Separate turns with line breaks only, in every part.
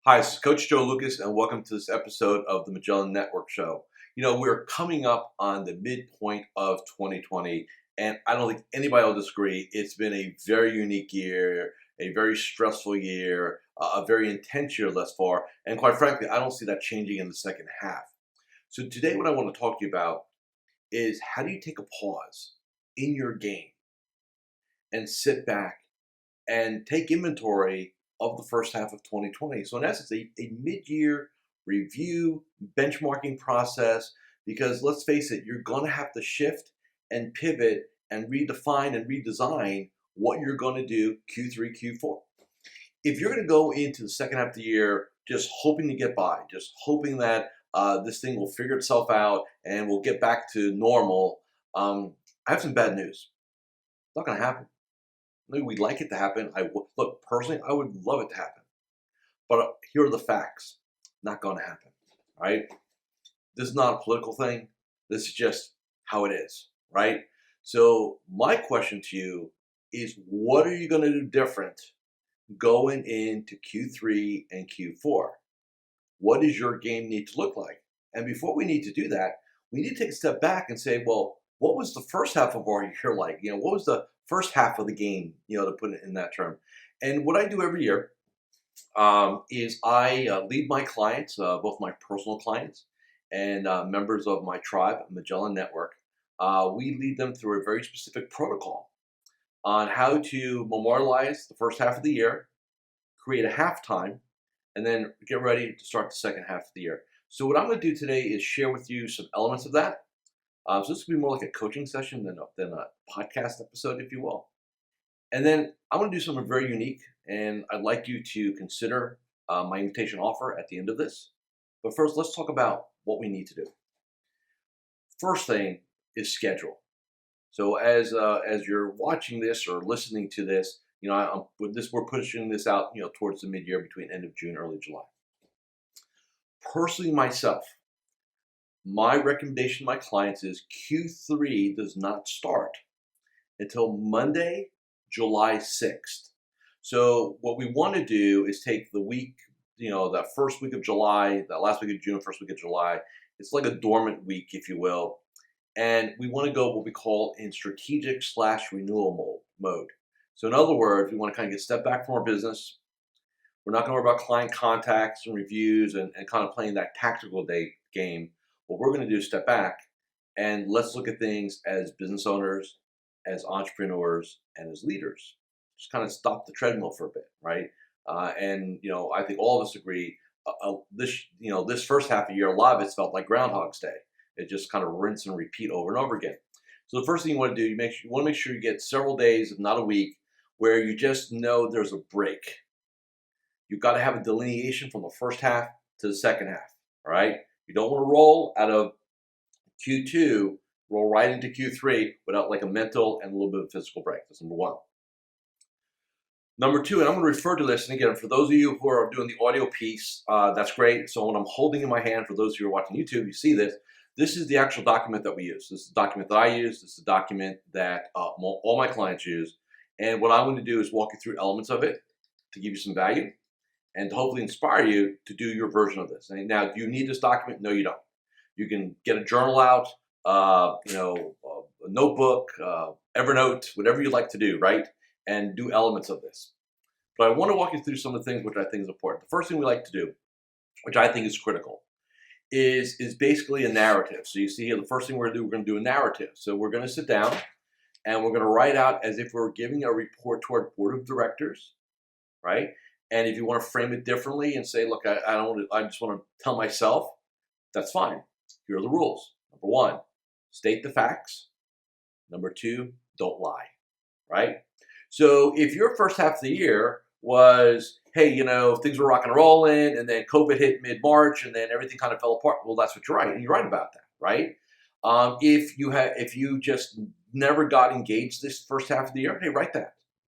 Hi, this is Coach Joe Lucas, and welcome to this episode of the Magellan Network Show. We're coming up on the midpoint of 2020, and I don't think anybody will disagree. It's been a very unique year, a very stressful year, a very intense year thus far, and quite frankly, I don't see that changing in the second half. So, today, what I want to talk to you about is how do you take a pause in your game and sit back and take inventory of the first half of 2020. So, in essence, a mid year review, benchmarking process, because let's face it, you're going to have to shift and pivot and redefine and redesign what you're going to do Q3, Q4. If you're going to go into the second half of the year just hoping to get by, just hoping that this thing will figure itself out and we'll get back to normal, I have some bad news. It's not going to happen. Maybe we'd like it to happen. Look, personally, I would love it to happen. But here are the facts. Not going to happen. Right? This is not a political thing. This is just how it is. Right? So my question to you is, what are you going to do different going into Q3 and Q4? What does your game need to look like? And before we need to do that, we need to take a step back and say, well, what was the first half of our year like? What was the first half of the game, to put it in that term? And what I do every year is I lead my clients, both my personal clients and members of my tribe, Magellan Network. We lead them through a very specific protocol on how to memorialize the first half of the year, create a halftime, and then get ready to start the second half of the year. So what I'm going to do today is share with you some elements of that. So this will be more like a coaching session than a podcast episode, if you will. And then I'm going to do something very unique, and I'd like you to consider my invitation offer at the end of this. But first, let's talk about what we need to do. First thing is schedule. So as you're watching this or listening to this, we're pushing this out, towards the mid-year between end of June, early July. Personally, myself, my recommendation to my clients is Q3 does not start until Monday, July 6th. So what we want to do is take the week, that first week of July, that last week of June, first week of July. It's like a dormant week, if you will. And we want to go what we call in strategic/renewal mode. So in other words, we want to kind of get a step back from our business. We're not going to worry about client contacts and reviews and kind of playing that tactical game. What we're going to do is step back and let's look at things as business owners, as entrepreneurs, and as leaders. Just kind of stop the treadmill for a bit, right? I think all of us agree. This first half of the year, a lot of it's felt like Groundhog's Day. It just kind of rinse and repeat over and over again. So the first thing you want to do, you want to make sure you get several days, if not a week, where you just know there's a break. You've got to have a delineation from the first half to the second half. All right. You don't want to roll out of Q2, roll right into Q3 without like a mental and a little bit of physical break. That's number one. Number two, and I'm going to refer to this, and again, for those of you who are doing the audio piece, that's great. So when I'm holding in my hand, for those of you who are watching YouTube, you see this. This is the actual document that we use. This is the document that I use. This is the document that all my clients use. And what I'm going to do is walk you through elements of it to give you some value and to hopefully inspire you to do your version of this. And now, do you need this document? No, you don't. You can get a journal out, a notebook, Evernote, whatever you like to do, right? And do elements of this. But I want to walk you through some of the things which I think is important. The first thing we like to do, which I think is critical, is basically a narrative. So you see here, the first thing we're going to do a narrative. So we're going to sit down and we're going to write out as if we're giving a report to our board of directors, right? And if you want to frame it differently and say, look, I just want to tell myself, that's fine. Here are the rules. Number one, state the facts. Number two, don't lie, right? So if your first half of the year was, hey, things were rock and rolling, and then COVID hit mid-March, and then everything kind of fell apart. Well, that's what you're right, and you're right about that, right? If you just never got engaged this first half of the year, hey, write that,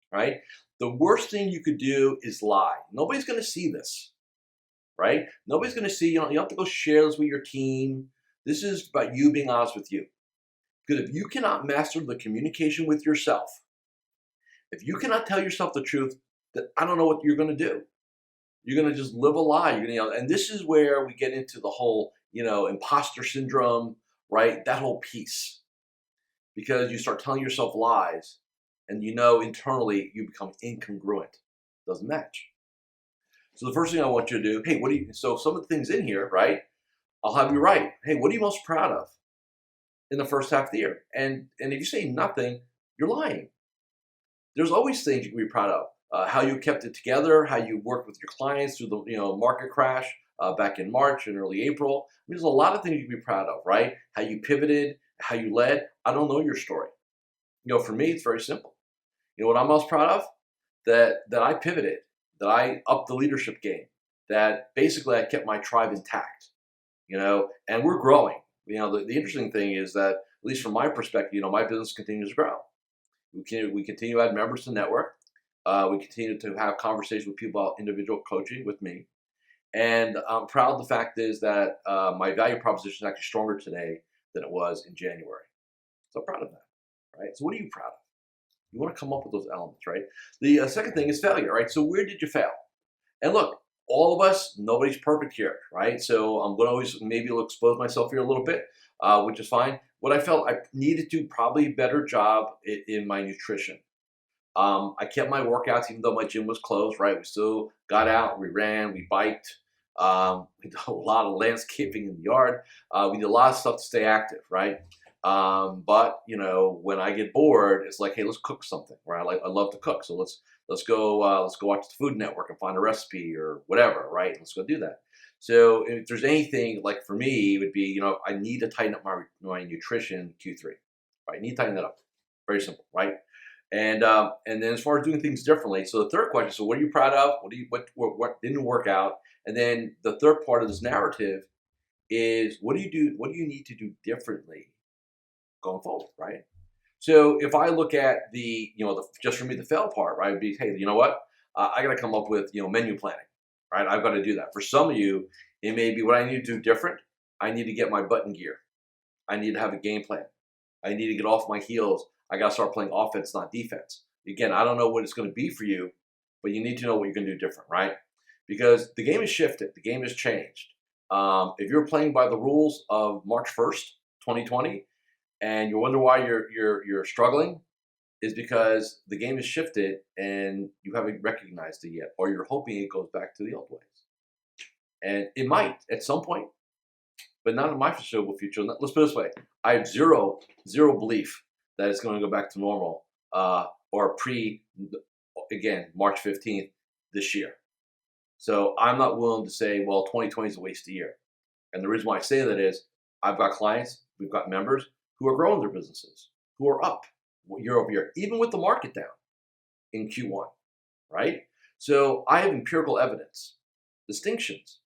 right? The worst thing you could do is lie. Nobody's going to see this, right? Nobody's going to see. You don't have to go share this with your team. This is about you being honest with you. Because if you cannot master the communication with yourself, if you cannot tell yourself the truth, then I don't know what you're going to do. You're going to just live a lie. You're going to, and this is where we get into the whole, imposter syndrome, right? That whole piece, because you start telling yourself lies, and internally you become incongruent. Doesn't match. So the first thing I want you to do, hey, so some of the things in here, right? I'll have you write, hey, what are you most proud of in the first half of the year? And if you say nothing, you're lying. There's always things you can be proud of. How you kept it together, how you worked with your clients through the market crash back in March and early April. I mean, there's a lot of things you can be proud of, right? How you pivoted, how you led. I don't know your story. For me, it's very simple. You know what I'm most proud of? That I pivoted, that I upped the leadership game, that basically I kept my tribe intact. And we're growing. The interesting thing is that, at least from my perspective, my business continues to grow. We continue to add members to the network. We continue to have conversations with people about individual coaching with me. And I'm proud. The fact is that my value proposition is actually stronger today than it was in January. So I'm proud of that, right? So what are you proud of? You want to come up with those elements, right? The second thing is failure, right? So where did you fail? And look, all of us, nobody's perfect here, right? So I'm going to always maybe expose myself here a little bit, which is fine. What I felt I needed to probably a better job in my nutrition. I kept my workouts even though my gym was closed, right? We still got out, we ran, we biked. We did a lot of landscaping in the yard. We did a lot of stuff to stay active, right? But when I get bored, it's like, hey, let's cook something, right? I love to cook, so let's go watch the Food Network and find a recipe or whatever, right? Let's go do that. So if there's anything, like for me, it would be, I need to tighten up my nutrition Q3, right? I need to tighten that up. Very simple, right? And then as far as doing things differently, so the third question, so what are you proud of? What didn't work out? And then the third part of this narrative is, what do you do? What do you need to do differently going forward, right? So if I look at just for me, the fail part, right, would be, hey, you know what? I got to come up with, menu planning, right? I've got to do that. For some of you, it may be what I need to do different. I need to get my butt in gear. I need to have a game plan. I need to get off my heels. I got to start playing offense, not defense. Again, I don't know what it's going to be for you, but you need to know what you're going to do different, right? Because the game has shifted. The game has changed. If you're playing by the rules of March 1st, 2020, and you wonder why you're struggling, is because the game has shifted and you haven't recognized it yet, or you're hoping it goes back to the old ways. And it might at some point, but not in my foreseeable future. Let's put it this way: I have zero belief that it's going to go back to normal or March 15th this year. So I'm not willing to say, well, 2020 is a waste of year. And the reason why I say that is I've got clients, we've got members who are growing their businesses, who are up year over year, even with the market down in Q1, right? So I have empirical evidence, distinctions,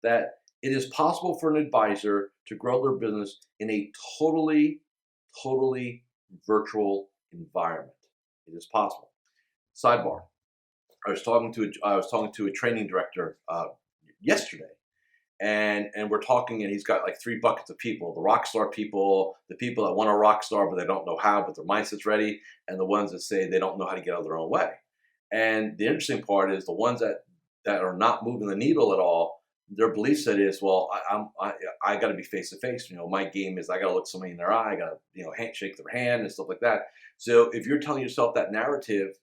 that it is possible for an advisor to grow their business in a totally virtual environment. It is possible. Sidebar: I was talking to a training director yesterday, and we're talking, and he's got like 3 buckets of people: the rock star people, the people that want a rock star but they don't know how, but their mindset's ready, and the ones that say they don't know how to get out of their own way. And the interesting part is the ones that are not moving the needle at all. Their belief set is, well, I got to be face to face. My game is I got to look somebody in their eye. I got to shake their hand and stuff like that. So if you're telling yourself that narrative,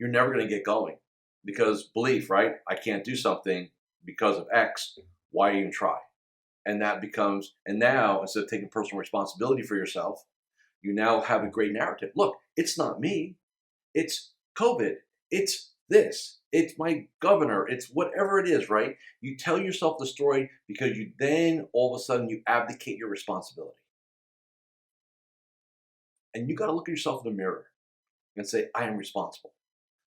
you're never going to get going, because belief, right? I can't do something because of X. Why even try? And that becomes, and now instead of taking personal responsibility for yourself, you now have a great narrative. Look, it's not me. It's COVID. It's this. It's my governor. It's whatever it is, right? You tell yourself the story because you then all of a sudden you abdicate your responsibility. And you got to look at yourself in the mirror and say, I am responsible.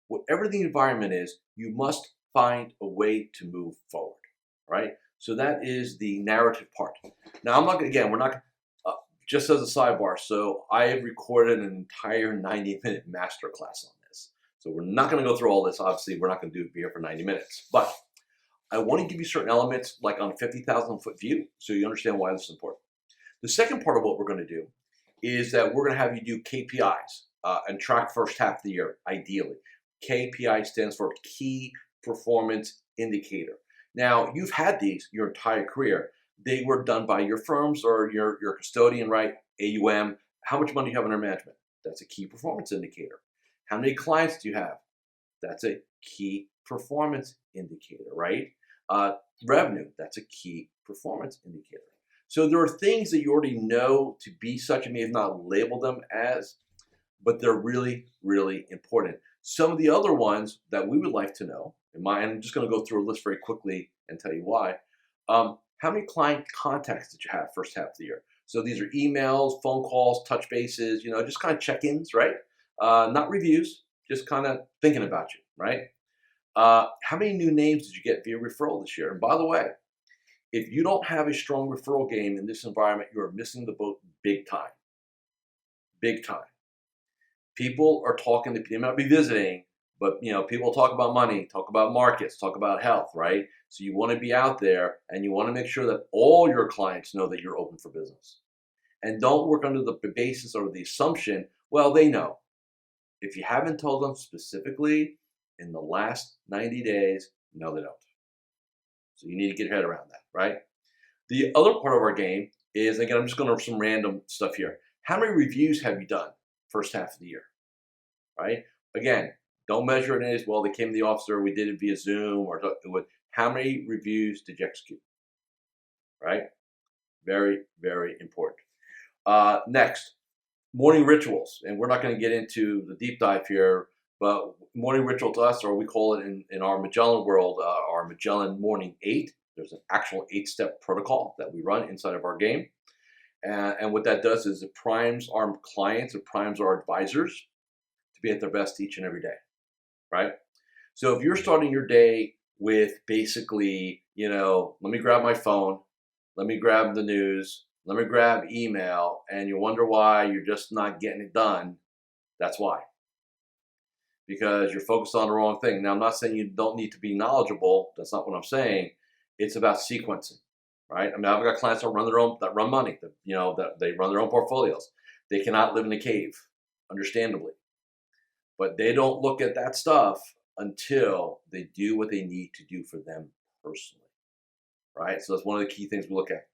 Whatever the environment is, you must find a way to move forward, right? So that is the narrative part. Now, we're not, just as a sidebar, so I have recorded an entire 90-minute masterclass on this. So we're not going to go through all this. Obviously, we're not going to do it here for 90 minutes. But I want to give you certain elements, like on a 50,000-foot view, so you understand why this is important. The second part of what we're going to do is that we're going to have you do KPIs and track first half of the year, ideally. KPI stands for Key Performance indicator. Now, you've had these your entire career. They were done by your firms or your custodian, right? AUM. How much money do you have under management? That's a key performance indicator. How many clients do you have? That's a key performance indicator, right? Revenue, that's a key performance indicator. So there are things that you already know to be such, you may have not labeled them as, but they're really, really important. Some of the other ones that we would like to know, I'm just going to go through a list very quickly and tell you why. How many client contacts did you have first half of the year? So these are emails, phone calls, touch bases, just kind of check-ins, right? Not reviews, just kind of thinking about you, right? How many new names did you get via referral this year? And by the way, if you don't have a strong referral game in this environment, you are missing the boat big time. Big time. People are talking to, they might be visiting, but people talk about money, talk about markets, talk about health, right? So you want to be out there and you want to make sure that all your clients know that you're open for business. And don't work under the basis or the assumption, well, they know. If you haven't told them specifically in the last 90 days, no, they don't. So you need to get your head around that, right? The other part of our game is, again, I'm just going over some random stuff here. How many reviews have you done first half of the year, right? Again, don't measure it as, well, they came to the office or we did it via Zoom or how many reviews did you execute, right? Very, very important. Next, morning rituals. And we're not going to get into the deep dive here, but morning ritual to us, or we call it in our Magellan world, our Magellan Morning 8. There's an actual 8-step protocol that we run inside of our game. And what that does is it primes our clients, it primes our advisors to be at their best each and every day, right? So if you're starting your day with basically, let me grab my phone, let me grab the news, let me grab email, and you wonder why you're just not getting it done, that's why. Because you're focused on the wrong thing. Now, I'm not saying you don't need to be knowledgeable. That's not what I'm saying. It's about sequencing, right? I mean, I've got clients that run money, that they run their own portfolios. They cannot live in a cave, understandably. But they don't look at that stuff until they do what they need to do for them personally, right? So that's one of the key things we look at.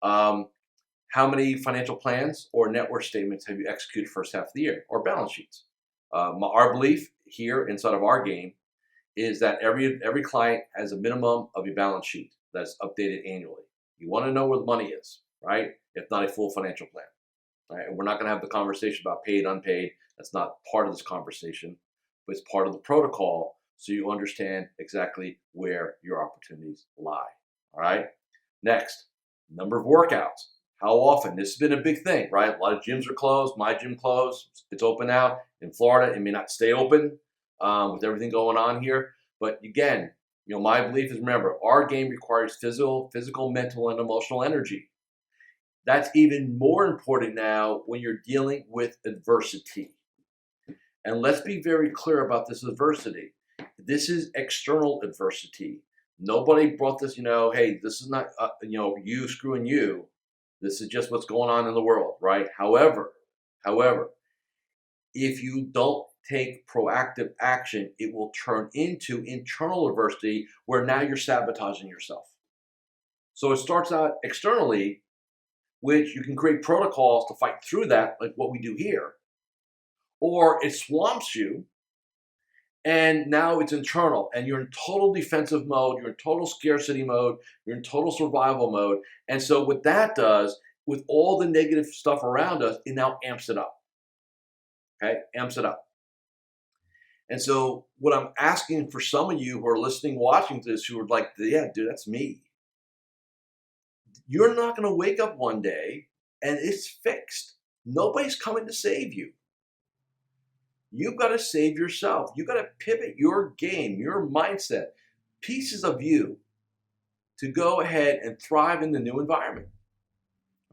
How many financial plans or net worth statements have you executed first half of the year, or balance sheets? Our belief here inside of our game is that every client has a minimum of a balance sheet that's updated annually. You want to know where the money is, right? If not a full financial plan, right? And we're not going to have the conversation about paid, unpaid. That's not part of this conversation, but it's part of the protocol so you understand exactly where your opportunities lie, all right? Next, number of workouts. How often? This has been a big thing, right? A lot of gyms are closed. My gym closed. It's open now. In Florida, it may not stay open with everything going on here. But again, my belief is, remember, our game requires physical, mental, and emotional energy. That's even more important now when you're dealing with adversity. And let's be very clear about this adversity. This is external adversity. Nobody brought this, hey, this is not, you screwing you. This is just what's going on in the world, right? However, if you don't take proactive action, it will turn into internal adversity where now you're sabotaging yourself. So it starts out externally, which you can create protocols to fight through that, like what we do here. Or it swamps you, and now it's internal, and you're in total defensive mode, you're in total scarcity mode, you're in total survival mode. And so what that does, with all the negative stuff around us, it now amps it up. Okay, amps it up. And so what I'm asking for some of you who are listening, watching this, who are like, yeah, dude, that's me. You're not going to wake up one day and it's fixed. Nobody's coming to save you. You've got to save yourself. You've got to pivot your game, your mindset, pieces of you to go ahead and thrive in the new environment,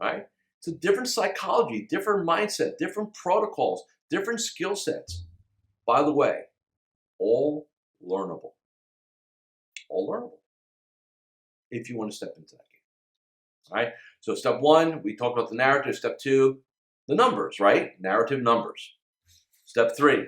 right? It's a different psychology, different mindset, different protocols, different skill sets. By the way, all learnable. All learnable if you want to step into that game, all right? So step one, we talked about the narrative. Step two, the numbers, right? Narrative numbers. Step three.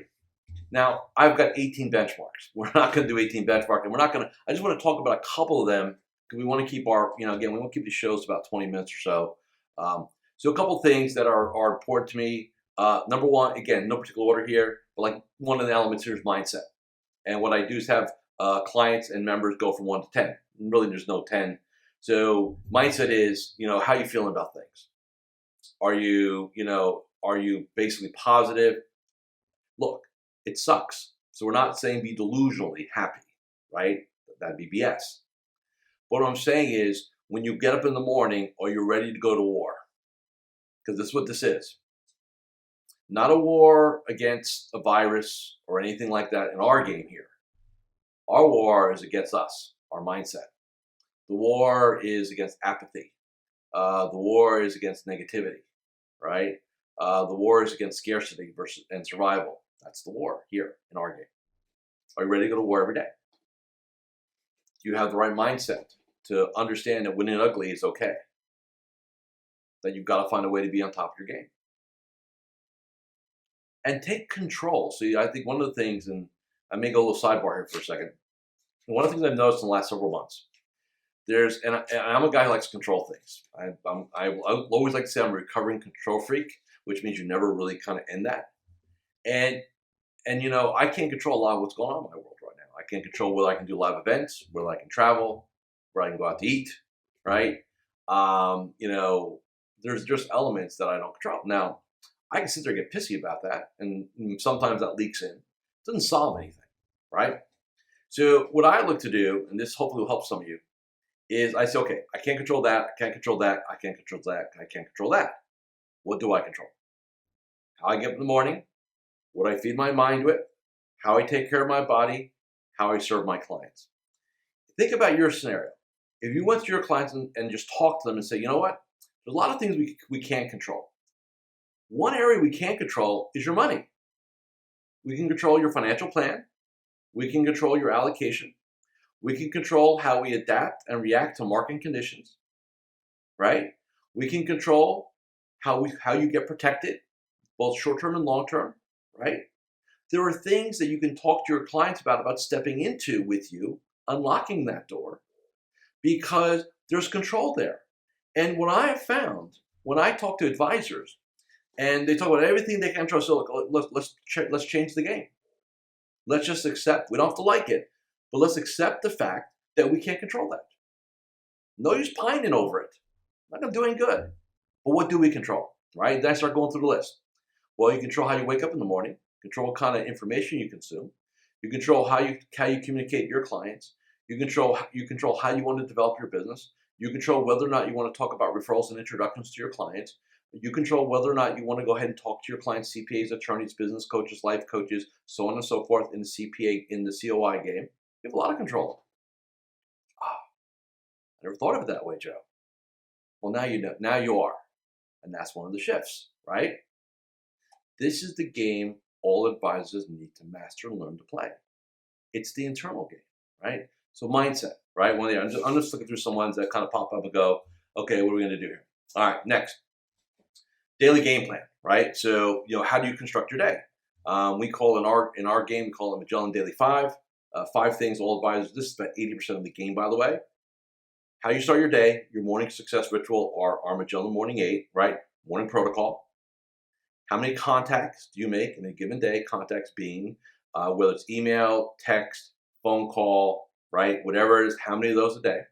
Now, I've got 18 benchmarks. We're not going to do 18 benchmarks, and we're not going to, I just want to talk about a couple of them because we want to keep our, again, we want to keep the shows about 20 minutes or so. So a couple of things that are important to me. Number one, again, no particular order here, but like one of the elements here is mindset. And what I do is have clients and members go from 1 to 10. Really, there's no 10. So mindset is, how you feeling about things. Are you basically positive? Look, it sucks. So we're not saying be delusionally happy, right? That'd be BS. But what I'm saying is, when you get up in the morning, are you ready to go to war? Because this is what this is. Not a war against a virus or anything like that in our game here. Our war is against us, our mindset. The war is against apathy. The war is against negativity, right? The war is against scarcity and survival. That's the war here in our game. Are you ready to go to war every day? Do you have the right mindset to understand that winning ugly is okay? That you've got to find a way to be on top of your game. And take control. See, I think one of the things, and I may go a little sidebar here for a second. One of the things I've noticed in the last several months, and I'm a guy who likes to control things. I always like to say I'm a recovering control freak, which means you never really kind of end that. And I can't control a lot of what's going on in my world right now. I can't control whether I can do live events, whether I can travel, where I can go out to eat, right? There's just elements that I don't control. Now, I can sit there and get pissy about that, and sometimes that leaks in. It doesn't solve anything, right? So what I look to do, and this hopefully will help some of you, is I say, okay, I can't control that, I can't control that, I can't control that, I can't control that. What do I control? How I get up in the morning, what I feed my mind with, how I take care of my body, how I serve my clients. Think about your scenario. If you went to your clients and just talk to them and say, you know what, there's a lot of things we can't control. One area we can't control is your money. We can control your financial plan. We can control your allocation. We can control how we adapt and react to market conditions, right? We can control how you get protected, both short-term and long-term, right? There are things that you can talk to your clients about stepping into with you, unlocking that door, because there's control there. And what I have found when I talk to advisors, and they talk about everything they can control, so let's change the game. Let's just accept, we don't have to like it, but let's accept the fact that we can't control that. No use pining over it. Not going to do any good. But what do we control, right? Then I start going through the list. Well, you control how you wake up in the morning, control what kind of information you consume. You control how you communicate with your clients. You control how you want to develop your business. You control whether or not you want to talk about referrals and introductions to your clients. You control whether or not you want to go ahead and talk to your clients, CPAs, attorneys, business coaches, life coaches, so on and so forth in the CPA, in the COI game. You have a lot of control. I never thought of it that way, Joe. Well, now you know. Now you are. And that's one of the shifts, right? This is the game all advisors need to master and learn to play. It's the internal game, right? So mindset, right? I'm just looking through some ones that kind of pop up and go, okay, what are we going to do here? All right, next. Daily game plan, right? So, how do you construct your day? We call in our game, we call it Magellan Daily 5. 5 things all advisors. This is about 80% of the game, by the way. How you start your day, your morning success ritual, our Magellan Morning 8, right? Morning protocol. How many contacts do you make in a given day? Contacts being whether it's email, text, phone call, right? Whatever it is, how many of those a day?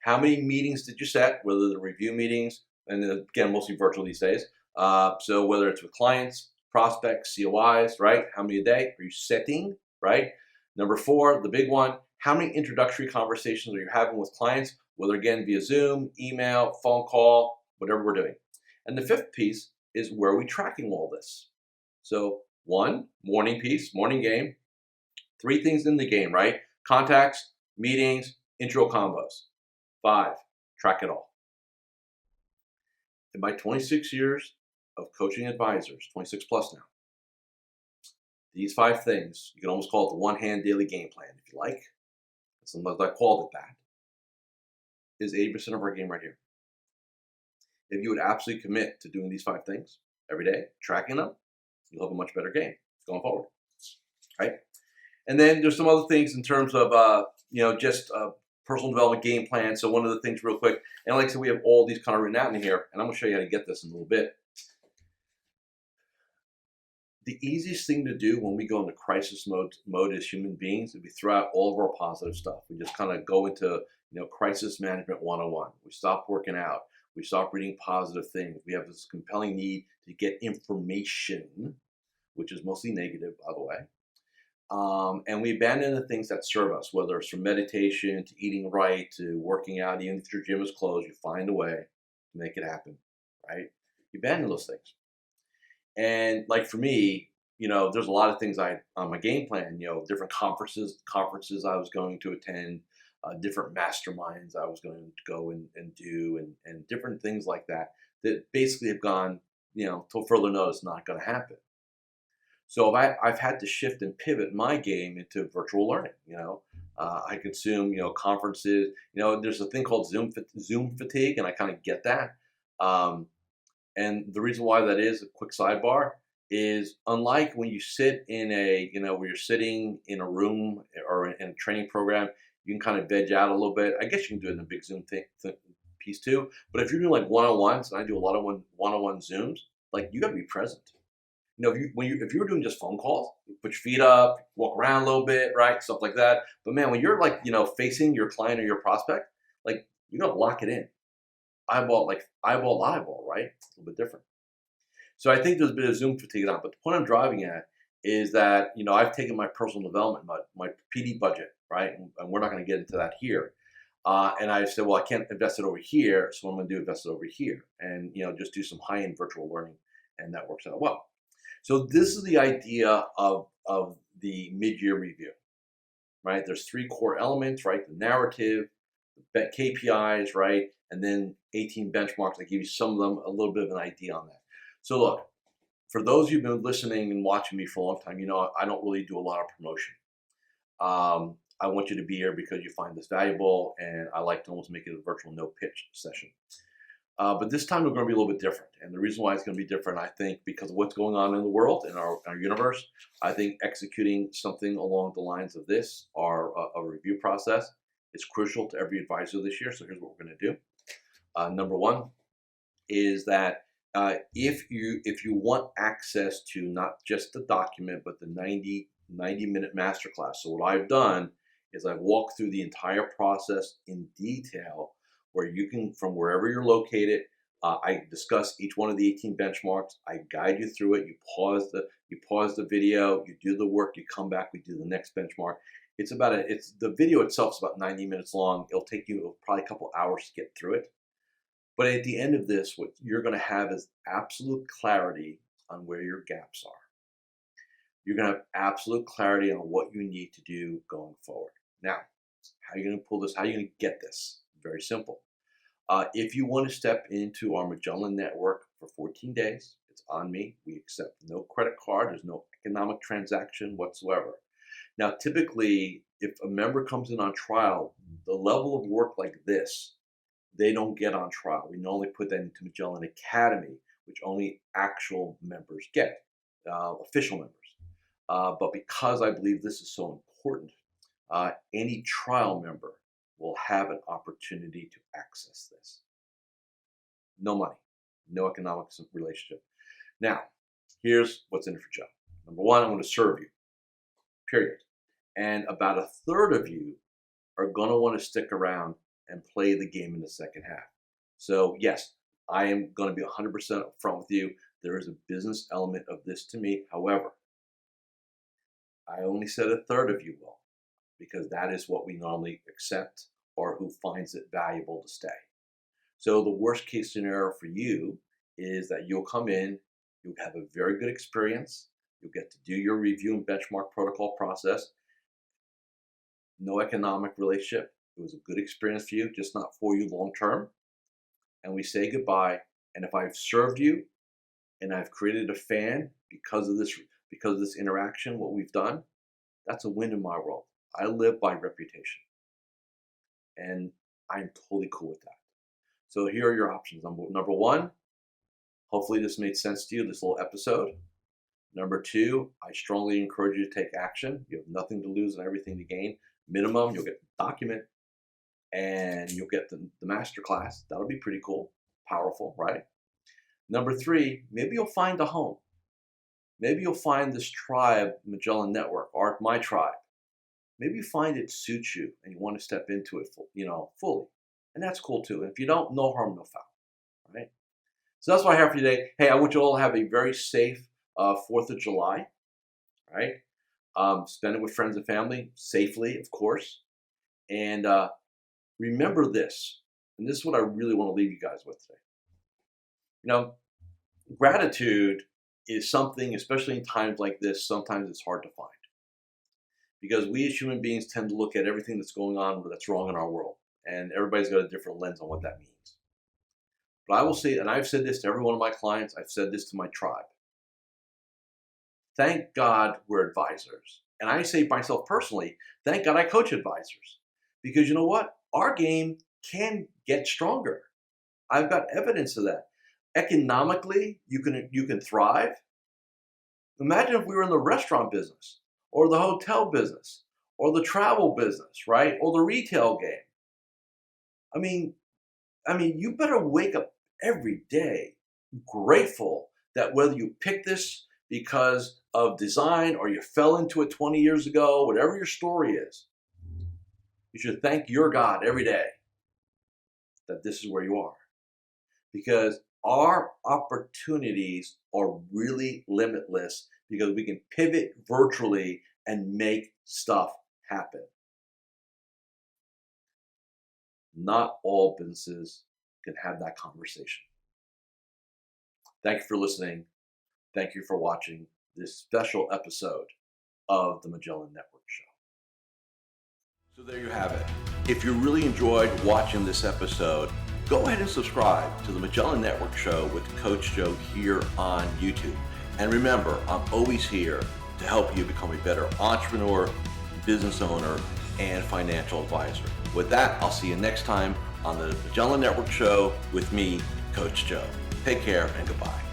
How many meetings did you set? Whether they're review meetings, and again, mostly virtual these days. So whether it's with clients, prospects, COIs, right? How many a day are you setting, right? Number 4, the big one, how many introductory conversations are you having with clients, whether again via Zoom, email, phone call, whatever we're doing. And the 5th piece is where are we tracking all this? So 1, morning piece, morning game. 3 things in the game, right? Contacts, meetings, intro combos. 5, track it all. In my 26 years of coaching advisors, 26 plus now, these 5 things, you can almost call it the one-hand daily game plan, if you like. Sometimes I called it that, is 80% of our game right here. If you would absolutely commit to doing these 5 things every day, tracking them, you'll have a much better game going forward. right? And then there's some other things in terms of, just personal development game plan. So one of the things real quick, and like I said, we have all these kind of written out in here, and I'm gonna show you how to get this in a little bit. The easiest thing to do when we go into crisis mode as human beings is we throw out all of our positive stuff. We just kind of go into crisis management 101. We stop working out. We stop reading positive things. We have this compelling need to get information, which is mostly negative, by the way. And we abandon the things that serve us, whether it's from meditation to eating right to working out. Even if your gym is closed, you find a way to make it happen, right? You abandon those things. And like for me, there's a lot of things I on my game plan. Different conferences I was going to attend, different masterminds I was going to go and do, and different things like that that basically have gone, till further notice, not going to happen. So I've had to shift and pivot my game into virtual learning. I consume conferences. There's a thing called Zoom fatigue, and I kind of get that. And the reason why that is, a quick sidebar, is unlike when you sit in where you're sitting in a room or in a training program, you can kind of veg out a little bit. I guess you can do it in a big Zoom piece too. But if you're doing like one-on-ones, and I do a lot of one-on-one Zooms, like you got to be present. If you were doing just phone calls, you put your feet up, walk around a little bit, right, stuff like that. But man, when you're like facing your client or your prospect, like you got to lock it in, eyeball to eyeball, right? It's a little bit different. So I think there's a bit of Zoom fatigue on. But the point I'm driving at is that I've taken my personal development, my PD budget, right, and we're not going to get into that here. And I said, well, I can't invest it over here, so I'm going to invest it over here, and just do some high-end virtual learning, and that works out well. So this is the idea of the mid-year review, right? There's 3 core elements, right? The narrative, the KPIs, right? And then 18 benchmarks. I give you some of them, a little bit of an idea on that. So look, for those who've been listening and watching me for a long time, I don't really do a lot of promotion. I want you to be here because you find this valuable, and I like to almost make it a virtual no pitch session. But this time we're going to be a little bit different. And the reason why it's going to be different, I think, because of what's going on in the world, in our universe, I think executing something along the lines of this, a review process, is crucial to every advisor this year. So here's what we're going to do. Number one is that if you want access to not just the document, but the 90-minute masterclass. So what I've done is I've walked through the entire process in detail, where you can, from wherever you're located, I discuss each one of the 18 benchmarks. I guide you through it. You pause the video, you do the work, you come back, we do the next benchmark. The video itself is about 90 minutes long. It'll take you probably a couple hours to get through it. But at the end of this, what you're going to have is absolute clarity on where your gaps are. You're going to have absolute clarity on what you need to do going forward. Now, how are you going to pull this? How are you going to get this? Very simple. If you want to step into our Magellan Network for 14 days, it's on me. We accept no credit card. There's no economic transaction whatsoever. Now, typically, if a member comes in on trial, the level of work like this, they don't get on trial. We normally put that into Magellan Academy, which only actual members get, official members. But because I believe this is so important, any trial member will have an opportunity to access this. No money, no economic relationship. Now, here's what's in it for Joe. Number one, I'm going to serve you, period. And about a third of you are going to want to stick around and play the game in the second half. So yes, I am going to be 100% upfront with you. There is a business element of this to me. However, I only said a third of you will, because that is what we normally accept, or who finds it valuable to stay. So the worst case scenario for you is that you'll come in, you'll have a very good experience, you'll get to do your review and benchmark protocol process, no economic relationship. It was a good experience for you, just not for you long term. And we say goodbye. And if I've served you and I've created a fan because of this interaction, what we've done, that's a win in my world. I live by reputation, and I'm totally cool with that. So here are your options. Number one, hopefully this made sense to you, this little episode. Number two, I strongly encourage you to take action. You have nothing to lose and everything to gain. Minimum, you'll get the document and you'll get the masterclass. That'll be pretty cool, powerful, right? Number three, maybe you'll find a home. Maybe you'll find this tribe, Magellan Network, or my tribe. Maybe you find it suits you and you want to step into it, fully. And that's cool too. And if you don't, no harm, no foul, right? So that's what I have for you today. Hey, I want you all to have a very safe 4th of July, right? Spend it with friends and family, safely, of course. And remember this, and this is what I really want to leave you guys with today. Gratitude is something, especially in times like this, sometimes it's hard to find. Because we as human beings tend to look at everything that's going on that's wrong in our world. And everybody's got a different lens on what that means. But I will say, and I've said this to every one of my clients, I've said this to my tribe. Thank God we're advisors. And I say myself personally, thank God I coach advisors. Because you know what? Our game can get stronger. I've got evidence of that. Economically, you can thrive. Imagine if we were in the restaurant business, or the hotel business, or the travel business, right? Or the retail game. I mean, you better wake up every day grateful that whether you picked this because of design or you fell into it 20 years ago, whatever your story is, you should thank your God every day that this is where you are. Because our opportunities are really limitless because we can pivot virtually and make stuff happen. Not all businesses can have that conversation. Thank you for listening. Thank you for watching this special episode of the Magellan Network Show. So there you have it. If you really enjoyed watching this episode, go ahead and subscribe to the Magellan Network Show with Coach Joe here on YouTube. And remember, I'm always here to help you become a better entrepreneur, business owner, and financial advisor. With that, I'll see you next time on the Magellan Network Show with me, Coach Joe. Take care and goodbye.